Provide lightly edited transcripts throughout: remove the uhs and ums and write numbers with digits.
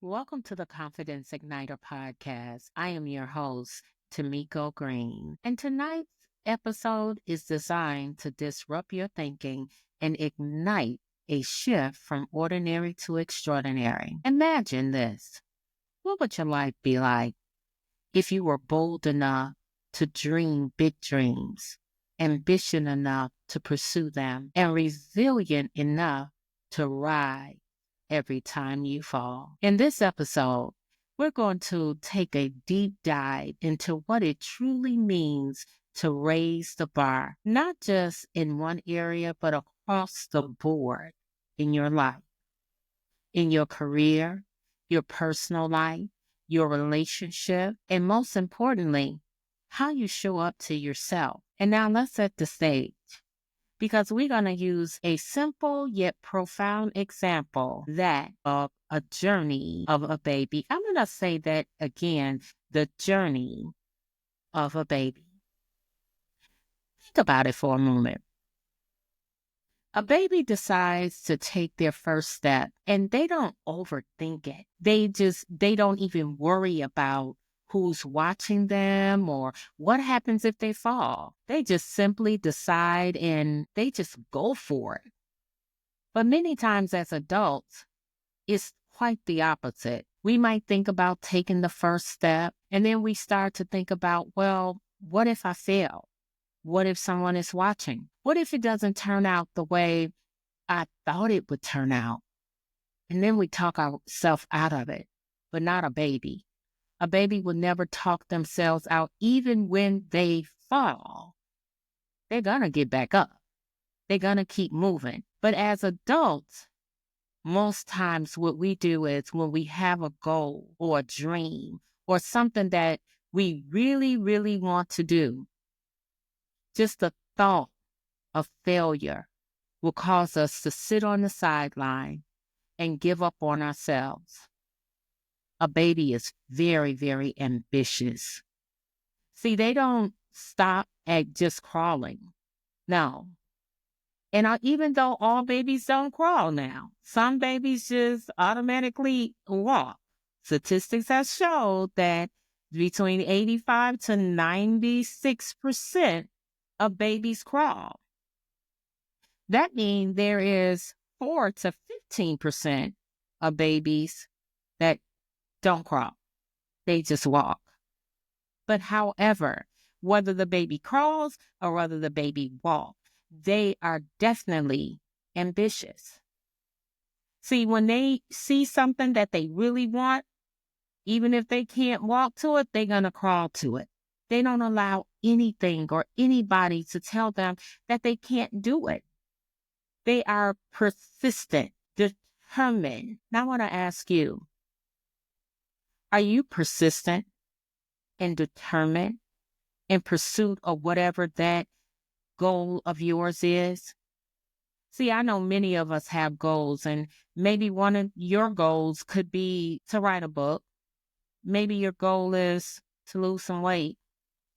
Welcome to the Confidence Igniter podcast. I am your host, Tamiko Green, and tonight's episode is designed to disrupt your thinking and ignite a shift from ordinary to extraordinary. Imagine this. What would your life be like if you were bold enough to dream big dreams, ambitious enough to pursue them, and resilient enough to rise every time you fall? In this episode, we're going to take a deep dive into what it truly means to raise the bar, not just in one area, but across the board in your life, in your career, your personal life, your relationship, and most importantly, how you show up to yourself. And now let's set the stage because we're going to use a simple yet profound example that of a journey of a baby. I'm going to say that again, the journey of a baby. Think about it for a moment. A baby decides to take their first step and they don't overthink it. They don't even worry about who's watching them or what happens if they fall. They just simply decide and they just go for it. But many times as adults, it's quite the opposite. We might think about taking the first step and then we start to think about, well, what if I fail? What if someone is watching? What if it doesn't turn out the way I thought it would turn out? And then we talk ourselves out of it, but not a baby. A baby will never talk themselves out even when they fall. They're going to get back up. They're going to keep moving. But as adults, most times what we do is when we have a goal or a dream or something that we really, really want to do, just the thought of failure will cause us to sit on the sideline and give up on ourselves. A baby is very, very ambitious. See, they don't stop at just crawling. No. And even though all babies don't crawl now, some babies just automatically walk. Statistics have showed that between 85 to 96% of babies crawl. That means there is 4 to 15% of babies that don't crawl. They just walk. But however, whether the baby crawls or whether the baby walks, they are definitely ambitious. See, when they see something that they really want, even if they can't walk to it, they're going to crawl to it. They don't allow anything or anybody to tell them that they can't do it. They are persistent, determined. Now I want to ask you, are you persistent and determined in pursuit of whatever that goal of yours is? See, I know many of us have goals, and maybe one of your goals could be to write a book. Maybe your goal is to lose some weight.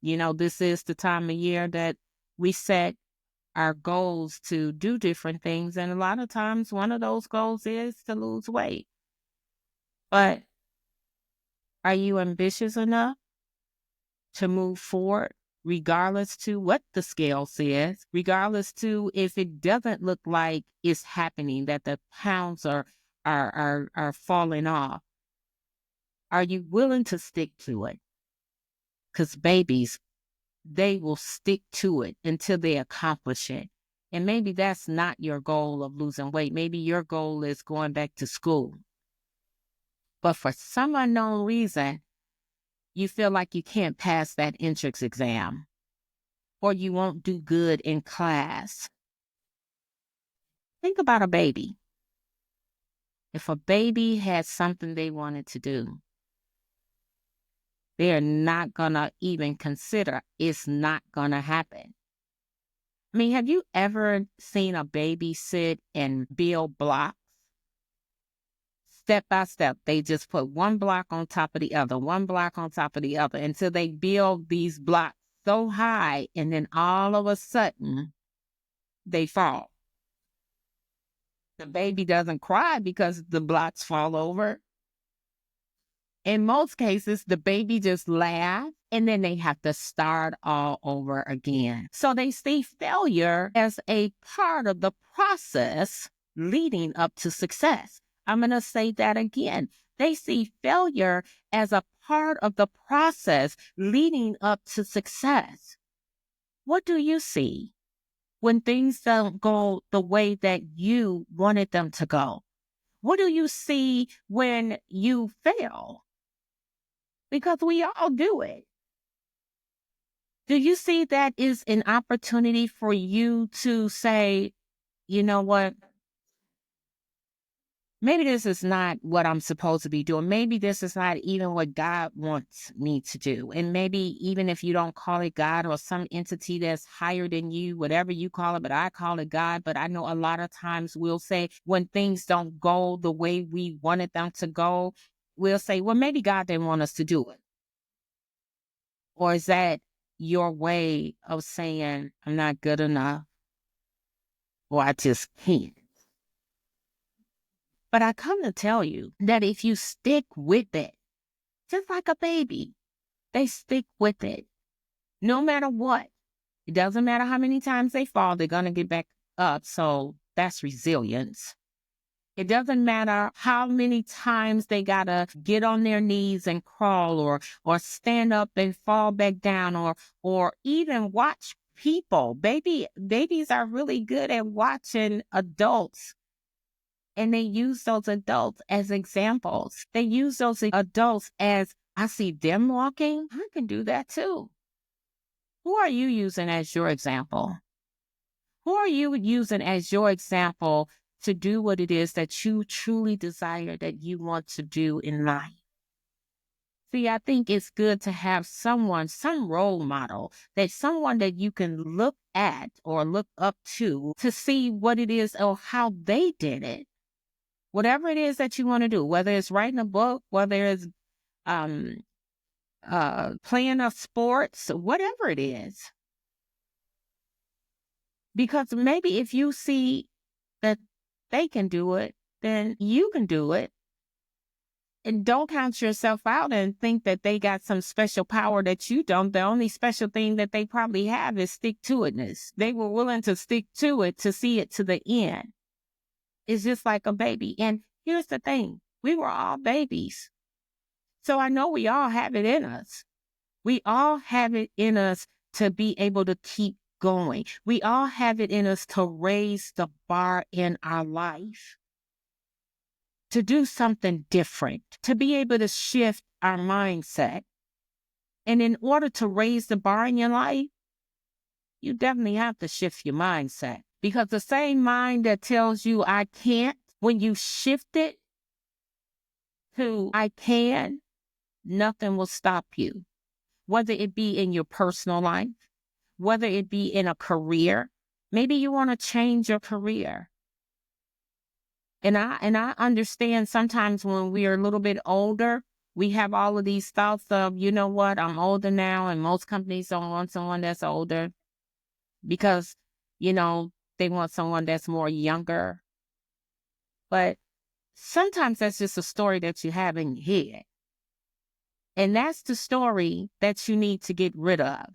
You know, this is the time of year that we set our goals to do different things. And a lot of times one of those goals is to lose weight. But are you ambitious enough to move forward regardless to what the scale says, regardless to if it doesn't look like it's happening, that the pounds are falling off? Are you willing to stick to it? Because babies, they will stick to it until they accomplish it. And maybe that's not your goal of losing weight. Maybe your goal is going back to school. But for some unknown reason, you feel like you can't pass that entrance exam or you won't do good in class. Think about a baby. If a baby had something they wanted to do, they're not going to even consider it's not going to happen. I mean, have you ever seen a baby sit and build blocks? Step by step, they just put one block on top of the other, one block on top of the other until they build these blocks so high, and then all of a sudden, they fall. The baby doesn't cry because the blocks fall over. In most cases, the baby just laughs and then they have to start all over again. So they see failure as a part of the process leading up to success. I'm going to say that again. They see failure as a part of the process leading up to success. What do you see when things don't go the way that you wanted them to go? What do you see when you fail? Because we all do it. Do you see that is an opportunity for you to say, you know what? Maybe this is not what I'm supposed to be doing. Maybe this is not even what God wants me to do. And maybe even if you don't call it God or some entity that's higher than you, whatever you call it, but I call it God. But I know a lot of times we'll say when things don't go the way we wanted them to go, we'll say, well, maybe God didn't want us to do it. Or is that your way of saying, I'm not good enough or I just can't? But I come to tell you that if you stick with it, just like a baby, they stick with it no matter what. It doesn't matter how many times they fall, they're going to get back up. So that's resilience. It doesn't matter how many times they got to get on their knees and crawl or stand up and fall back down or even watch people. Babies are really good at watching adults. And they use those adults as examples. They use those adults as, I see them walking, I can do that too. Who are you using as your example? Who are you using as your example to do what it is that you truly desire that you want to do in life? See, I think it's good to have someone, some role model, that someone that you can look at or look up to see what it is or how they did it. Whatever it is that you want to do, whether it's writing a book, whether it's um, playing a sports, whatever it is. Because maybe if you see that they can do it, then you can do it. And don't count yourself out and think that they got some special power that you don't. The only special thing that they probably have is stick-to-itness. They were willing to stick to it to see it to the end. It's just like a baby. And here's the thing. We were all babies. So I know we all have it in us. We all have it in us to be able to keep going. We all have it in us to raise the bar in our life, to do something different, to be able to shift our mindset. And in order to raise the bar in your life, you definitely have to shift your mindset. Because the same mind that tells you I can't, when you shift it to I can, nothing will stop you. Whether it be in your personal life, whether it be in a career, maybe you want to change your career. And I understand sometimes when we are a little bit older, we have all of these thoughts of, you know what, I'm older now, and most companies don't want someone that's older because, they want someone that's more younger. But sometimes that's just a story that you have in your head. And that's the story that you need to get rid of.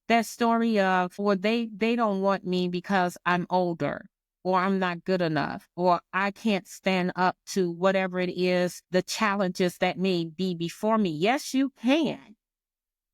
That story of, or they don't want me because I'm older, or I'm not good enough, or I can't stand up to whatever it is, the challenges that may be before me. Yes, you can.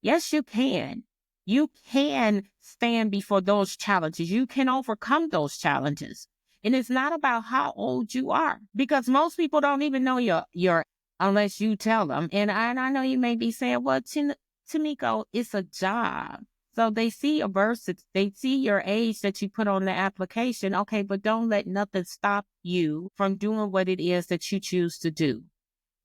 Yes, you can. You can stand before those challenges. You can overcome those challenges. And it's not about how old you are, because most people don't even know your unless you tell them. And I know you may be saying, well, Tamiko, it's a job. So they see a birth, they see your age that you put on the application. Okay, but don't let nothing stop you from doing what it is that you choose to do.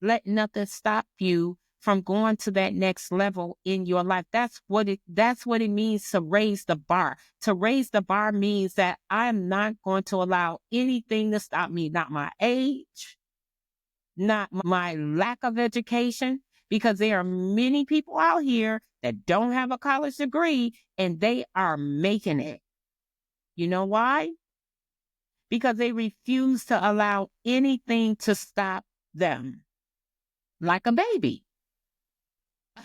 Let nothing stop you from going to that next level in your life. That's what it means to raise the bar. To raise the bar means that I'm not going to allow anything to stop me, not my age, not my lack of education, because there are many people out here that don't have a college degree and they are making it. You know why? Because they refuse to allow anything to stop them. like a baby.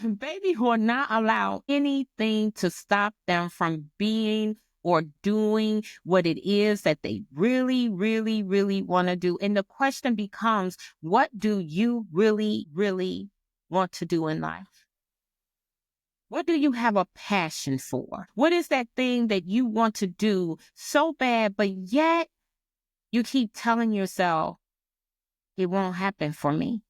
A baby will not allow anything to stop them from being or doing what it is that they really, really, really want to do. And the question becomes, what do you really, really want to do in life? What do you have a passion for? What is that thing that you want to do so bad, but yet you keep telling yourself, it won't happen for me?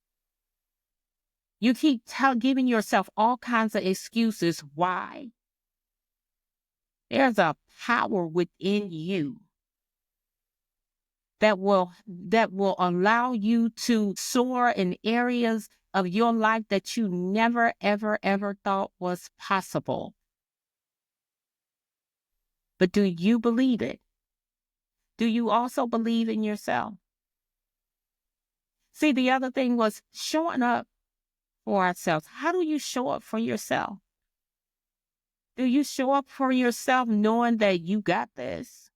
You keep giving yourself all kinds of excuses why. There's a power within you that will allow you to soar in areas of your life that you never, ever, ever thought was possible. But do you believe it? Do you also believe in yourself? See, the other thing was showing up for ourselves. How do you show up for yourself? Do you show up for yourself knowing that you got this?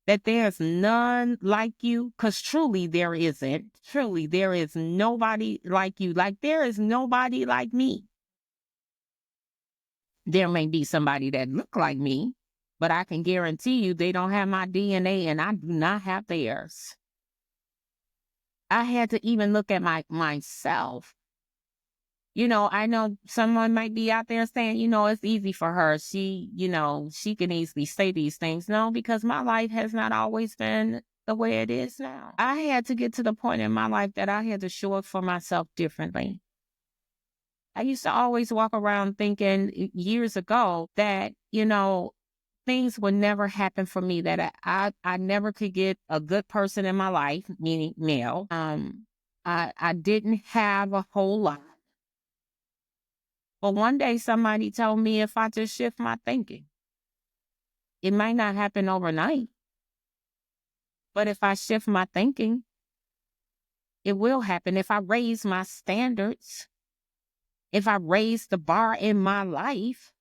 That there's none like you? Because truly there isn't. Truly there is nobody like you. Like there is nobody like me. There may be somebody that look like me, but I can guarantee you they don't have my DNA and I do not have theirs. I had to even look at myself. I know someone might be out there saying, it's easy for her. She can easily say these things. No, because my life has not always been the way it is now. I had to get to the point in my life that I had to show up for myself differently. I used to always walk around thinking years ago that, things would never happen for me, that I never could get a good person in my life, meaning male. I didn't have a whole lot. But one day somebody told me if I just shift my thinking, it might not happen overnight. But if I shift my thinking, it will happen. If I raise my standards, if I raise the bar in my life,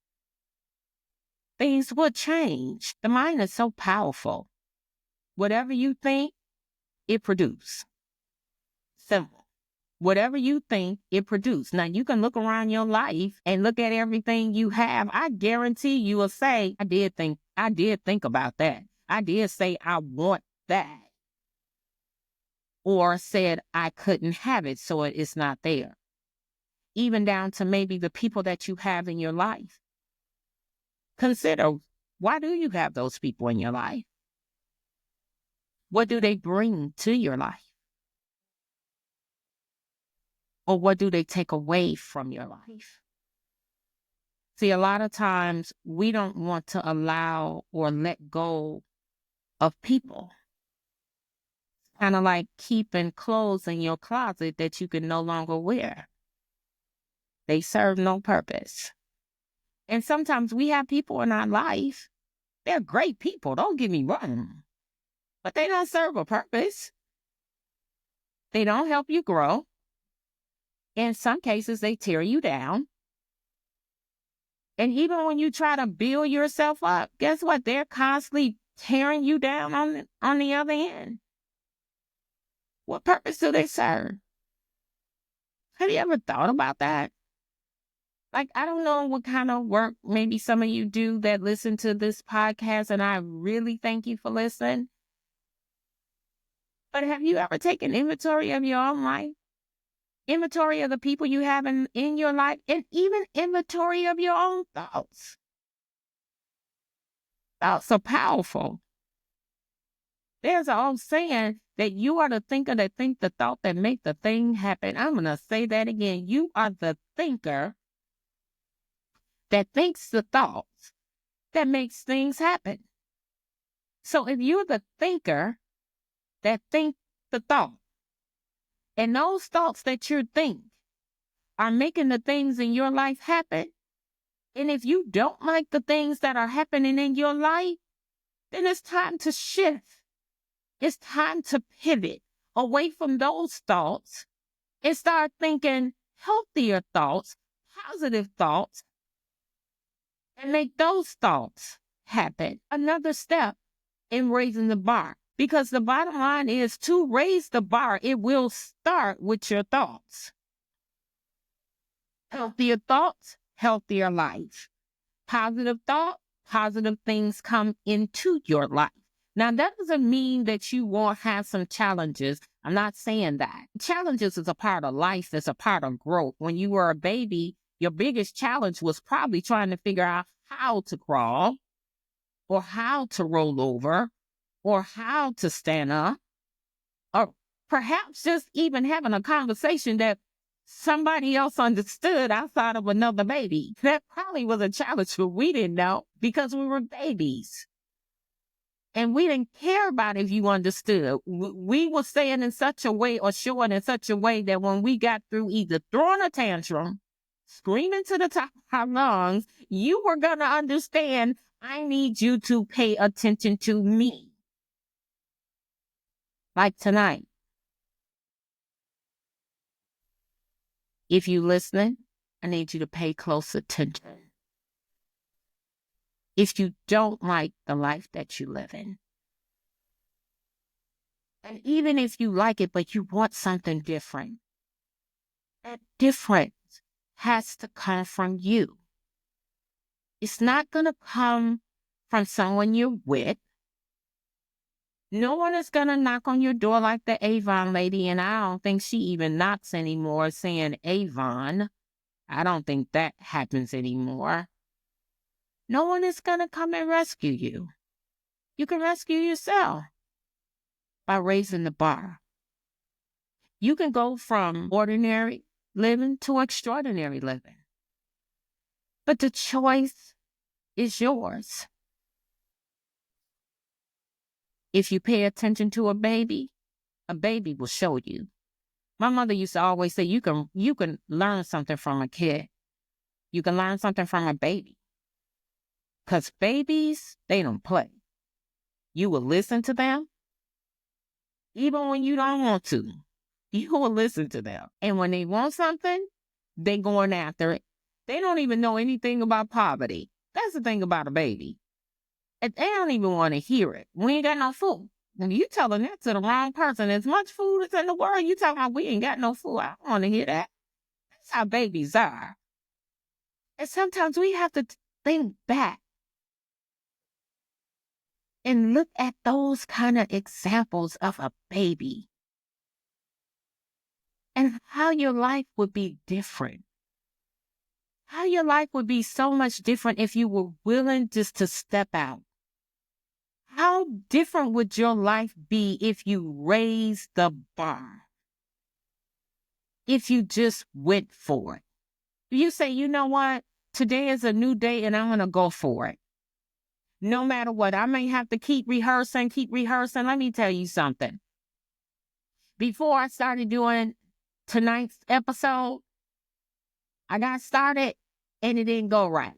things will change. The mind is so powerful. Whatever you think, it produces. Simple. Whatever you think, it produces. Now, you can look around your life and look at everything you have. I guarantee you will say, I did think about that. I did say, I want that. Or said, I couldn't have it, so it's not there. Even down to maybe the people that you have in your life. Consider, why do you have those people in your life? What do they bring to your life? Or what do they take away from your life? See, a lot of times we don't want to allow or let go of people. Kind of like keeping clothes in your closet that you can no longer wear. They serve no purpose. And sometimes we have people in our life, they're great people, don't get me wrong, but they don't serve a purpose. They don't help you grow. In some cases, they tear you down. And even when you try to build yourself up, guess what? They're constantly tearing you down on the other end. What purpose do they serve? Have you ever thought about that? Like, I don't know what kind of work maybe some of you do that listen to this podcast, and I really thank you for listening. But have you ever taken inventory of your own life? Inventory of the people you have in your life, and even inventory of your own thoughts. Thoughts are powerful. There's an old saying that you are the thinker that think the thought that make the thing happen. I'm going to say that again. You are the thinker that thinks the thoughts that makes things happen. So if you're the thinker that think the thought, and those thoughts that you think are making the things in your life happen, and if you don't like the things that are happening in your life, then it's time to shift. It's time to pivot away from those thoughts and start thinking healthier thoughts, positive thoughts, and make those thoughts happen. Another step in raising the bar. Because the bottom line is, to raise the bar, it will start with your thoughts. Healthier thoughts, healthier life. Positive thought, positive things come into your life. Now, that doesn't mean that you won't have some challenges. I'm not saying that. Challenges is a part of life, it's a part of growth. When you were a baby, your biggest challenge was probably trying to figure out how to crawl, or how to roll over, or how to stand up, or perhaps just even having a conversation that somebody else understood outside of another baby. That probably was a challenge, but we didn't know because we were babies. And we didn't care about if you understood. We were saying in such a way or showing in such a way that when we got through either throwing a tantrum, screaming to the top of our lungs, you were going to understand, I need you to pay attention to me. Like tonight. If you listening, I need you to pay close attention. If you don't like the life that you live in, and even if you like it, but you want something different, that difference has to come from you. It's not going to come from someone you're with. No one is going to knock on your door like the Avon lady, and I don't think she even knocks anymore saying Avon. I don't think that happens anymore. No one is going to come and rescue you. You can rescue yourself by raising the bar. You can go from ordinary living to extraordinary living. But the choice is yours. If you pay attention to a baby will show you. My mother used to always say, you can learn something from a kid. You can learn something from a baby. Because babies, they don't play. You will listen to them, even when you don't want to. You will listen to them. And when they want something, they going after it. They don't even know anything about poverty. That's the thing about a baby. And they don't even want to hear it. We ain't got no food. And you telling that to the wrong person. As much food as in the world, you talking about we ain't got no food. I don't want to hear that. That's how babies are. And sometimes we have to think back and look at those kind of examples of a baby and how your life would be different. How your life would be so much different if you were willing just to step out. How different would your life be if you raised the bar? If you just went for it. You say, you know what? Today is a new day and I'm going to go for it. No matter what, I may have to keep rehearsing. Let me tell you something. Before I started doing tonight's episode, I got started and it didn't go right.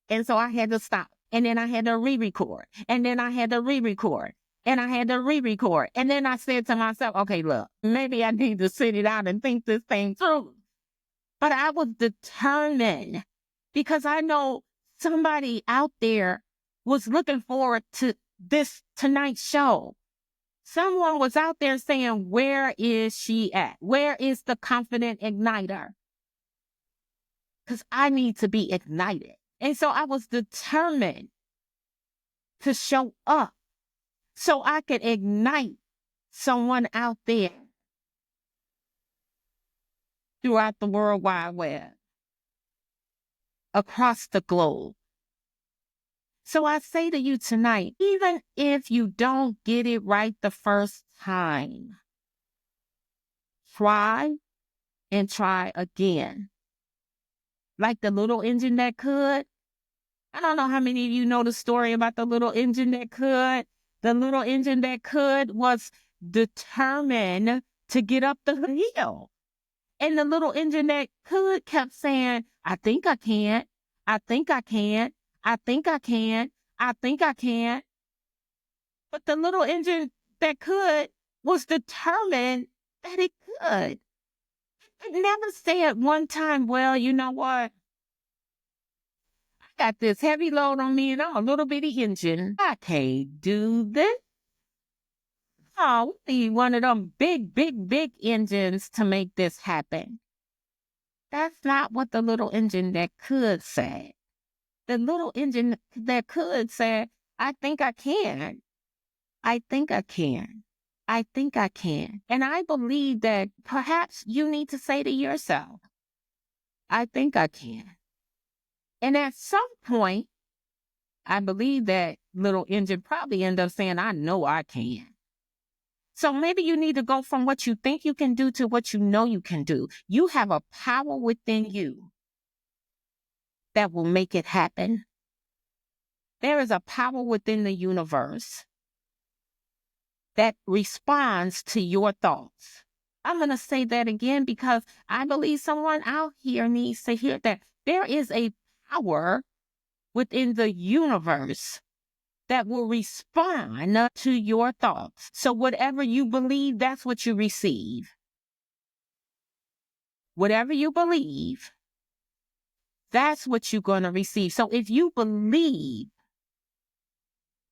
And so I had to stop. And then I had to re-record. And then I had to re-record. And I had to re-record. And then I said to myself, okay, look, maybe I need to sit it out and think this thing through. But I was determined because I know somebody out there was looking forward to this tonight's show. Someone was out there saying, where is she at? Where is the confident igniter? Because I need to be ignited. And so I was determined to show up so I could ignite someone out there throughout the World Wide Web, across the globe. So I say to you tonight, even if you don't get it right the first time, try and try again. Like the little engine that could. I don't know how many of you know the story about the little engine that could. The little engine that could was determined to get up the hill. And the little engine that could kept saying, I think I can. I think I can. I think I can. I think I can. But the little engine that could was determined that it could. It never said one time, well, you know what? I got this heavy load on me and I'm a little bitty engine. I can't do this. Oh, we need one of them big, big, big engines to make this happen. That's not what the little engine that could say. The little engine that could say, I think I can. I think I can. I think I can. And I believe that perhaps you need to say to yourself, I think I can. And at some point, I believe that little engine probably end up saying, I know I can. So maybe you need to go from what you think you can do to what you know you can do. You have a power within you that will make it happen. There is a power within the universe that responds to your thoughts. I'm going to say that again because I believe someone out here needs to hear that. There is a power within the universe that will respond to your thoughts. So whatever you believe, that's what you receive. Whatever you believe, that's what you're going to receive. So if you believe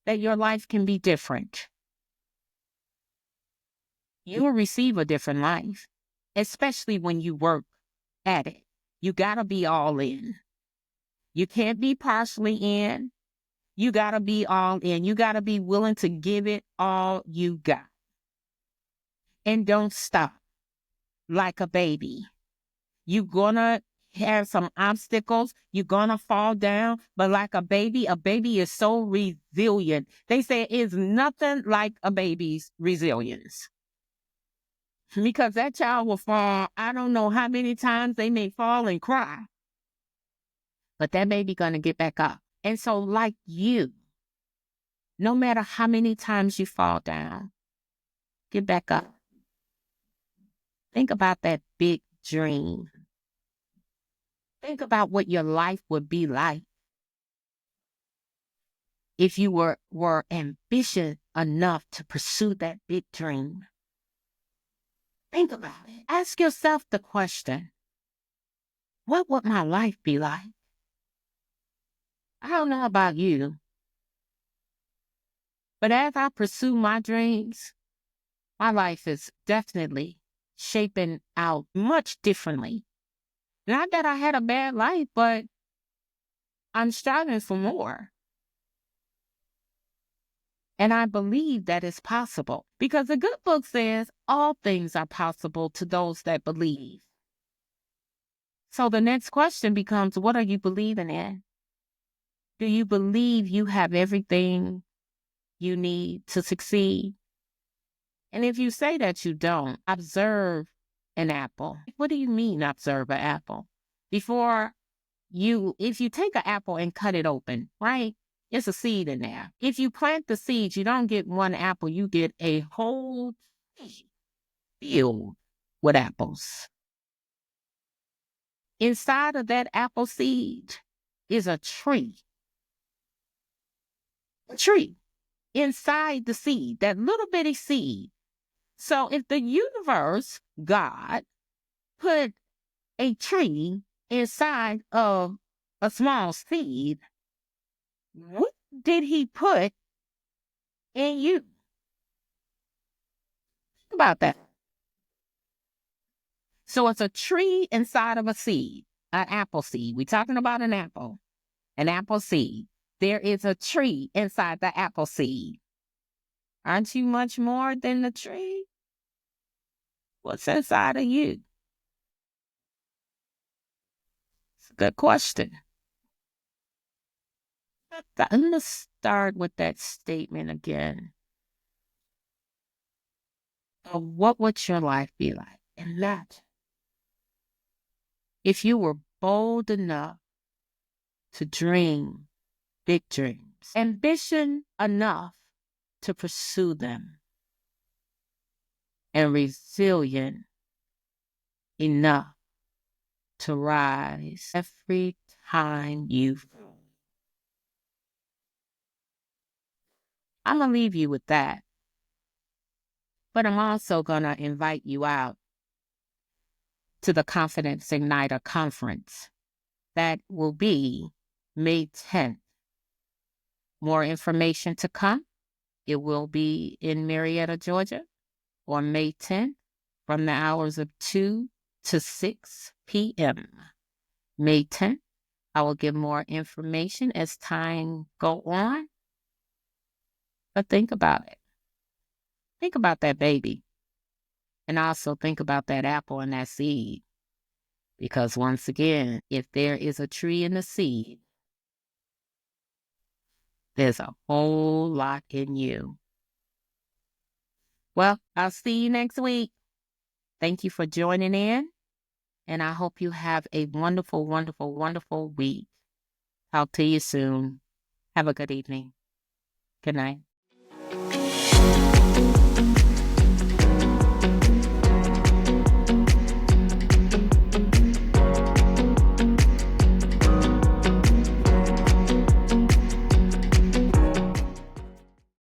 that your life can be different, you will receive a different life, especially when you work at it. You got to be all in. You can't be partially in. You got to be all in. You got to be willing to give it all you got. And don't stop like a baby. You're going to have some obstacles. You're going to fall down. But like a baby is so resilient. They say it's nothing like a baby's resilience. Because that child will fall, I don't know how many times they may fall and cry. But that baby going to get back up. And so like you, no matter how many times you fall down, get back up. Think about that big dream. Think about what your life would be like if you were ambitious enough to pursue that big dream. Think about it. Ask yourself the question, what would my life be like? I don't know about you, but as I pursue my dreams, my life is definitely shaping out much differently. Not that I had a bad life, but I'm striving for more. And I believe that it's possible because the good book says all things are possible to those that believe. So the next question becomes, what are you believing in? Do you believe you have everything you need to succeed? And if you say that you don't, observe an apple. What do you mean observe an apple? If you take an apple and cut it open, right? It's a seed in there. If you plant the seeds, you don't get one apple, you get a whole field with apples. Inside of that apple seed is a tree. A tree. Inside the seed, that little bitty seed. So if the universe, God, put a tree inside of a small seed, what did he put in you? Think about that. So it's a tree inside of a seed, an apple seed. We're talking about an apple seed. There is a tree inside the apple seed. Aren't you much more than the tree? What's inside of you? It's a good question. I'm going to start with that statement again. Of what would your life be like? And that, if you were bold enough to dream big dreams, ambition enough to pursue them, and resilient enough to rise every time you fall. I'm going to leave you with that. But I'm also going to invite you out to the Confidence Igniter Conference that will be May 10th. More information to come. It will be in Marietta, Georgia on May 10th from the hours of 2 to 6 p.m. May 10th. I will give more information as time go on, but think about it. Think about that baby, and also think about that apple and that seed. Because once again, if there is a tree in the seed, there's a whole lot in you. Well, I'll see you next week. Thank you for joining in, and I hope you have a wonderful, wonderful, wonderful week. Talk to you soon. Have a good evening. Good night.